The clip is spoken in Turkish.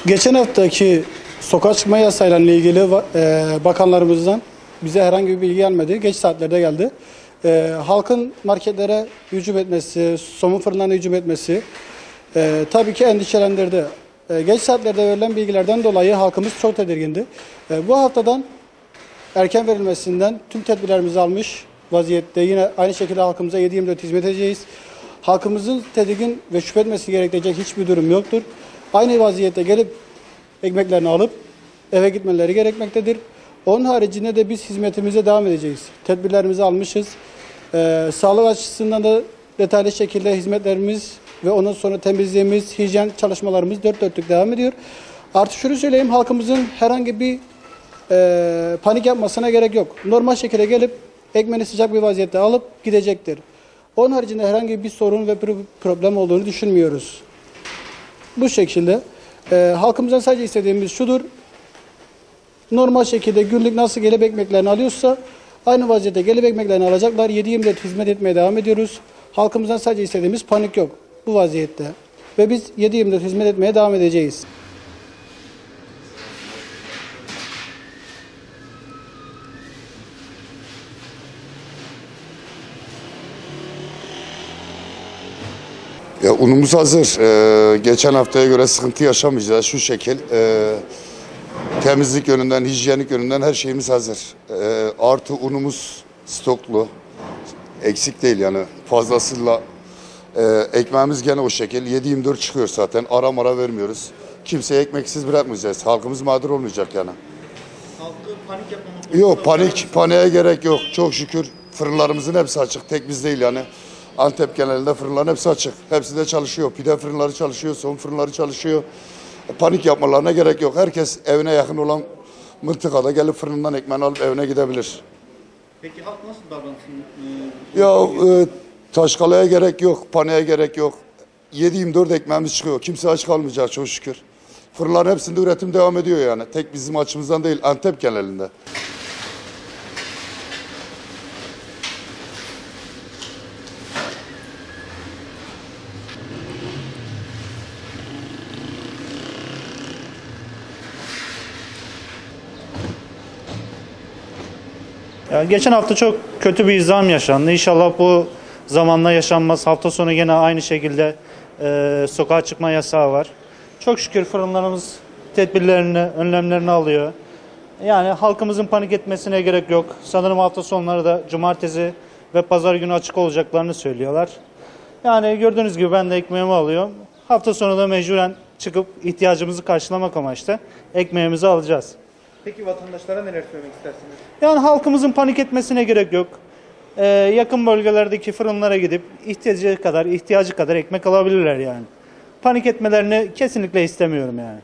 Geçen haftaki sokağa çıkma yasayla ilgili bakanlarımızdan bize herhangi bir bilgi gelmedi. Geç saatlerde geldi. Halkın marketlere hücum etmesi, somun fırınlarına hücum etmesi tabii ki endişelendirdi. Geç saatlerde verilen bilgilerden dolayı halkımız çok tedirgindi. Bu haftadan erken verilmesinden tüm tedbirlerimizi almış vaziyette. Yine aynı şekilde halkımıza 7/24 hizmet edeceğiz. Halkımızın tedirgin ve şüphe etmesi gerektirecek hiçbir durum yoktur. Aynı vaziyette gelip ekmeklerini alıp eve gitmeleri gerekmektedir. Onun haricinde de biz hizmetimize devam edeceğiz. Tedbirlerimizi almışız. Sağlık açısından da detaylı şekilde hizmetlerimiz ve ondan sonra temizliğimiz, hijyen çalışmalarımız dört dörtlük devam ediyor. Artık şunu söyleyeyim, halkımızın herhangi bir panik yapmasına gerek yok. Normal şekilde gelip ekmeğini sıcak bir vaziyette alıp gidecektir. Onun haricinde herhangi bir sorun ve problem olduğunu düşünmüyoruz. Bu şekilde halkımızdan sadece istediğimiz şudur: normal şekilde günlük nasıl gelip ekmeklerini alıyorsa aynı vaziyette gelip ekmeklerini alacaklar. 7/24 hizmet etmeye devam ediyoruz. Halkımızdan sadece istediğimiz panik yok bu vaziyette. Ve biz 7/24 hizmet etmeye devam edeceğiz. Ya, unumuz hazır. Geçen haftaya göre sıkıntı yaşamayacağız. Şu şekil. Temizlik yönünden, hijyenik yönünden her şeyimiz hazır. Artı unumuz stoklu. Eksik değil yani. Fazlasıyla ekmeğimiz gene o şekil. 7/24 çıkıyor zaten. Ara mara vermiyoruz. Kimseye ekmeksiz bırakmayacağız. Halkımız mağdur olmayacak yani. Halkı panik yapmamak. Yok, paniğe gerek yok. Çok şükür fırınlarımızın hepsi açık. Tek biz değil yani. Antep genelinde fırınların hepsi açık. Hepsi de çalışıyor. Pide fırınları çalışıyor, somun fırınları çalışıyor. Panik yapmalarına gerek yok. Herkes evine yakın olan mıntıkada gelip fırından ekmeğini alıp evine gidebilir. Peki halk nasıl davransın? Taşkalaya gerek yok, paniğe gerek yok. 7/24 ekmeğimiz çıkıyor. Kimse aç kalmayacak çok şükür. Fırınların hepsinde üretim devam ediyor yani. Tek bizim açımızdan değil, Antep genelinde. Yani geçen hafta çok kötü bir izdiham yaşandı. İnşallah bu zamanla yaşanmaz. Hafta sonu yine aynı şekilde sokağa çıkma yasağı var. Çok şükür fırınlarımız tedbirlerini, önlemlerini alıyor. Yani halkımızın panik etmesine gerek yok. Sanırım hafta sonları da cumartesi ve pazar günü açık olacaklarını söylüyorlar. Yani gördüğünüz gibi ben de ekmeğimi alıyorum. Hafta sonu da mecburen çıkıp ihtiyacımızı karşılamak amaçlı ekmeğimizi alacağız. Peki vatandaşlara neler söylemek istersiniz? Yani halkımızın panik etmesine gerek yok. Yakın bölgelerdeki fırınlara gidip ihtiyacı kadar ekmek alabilirler yani. Panik etmelerini kesinlikle istemiyorum yani.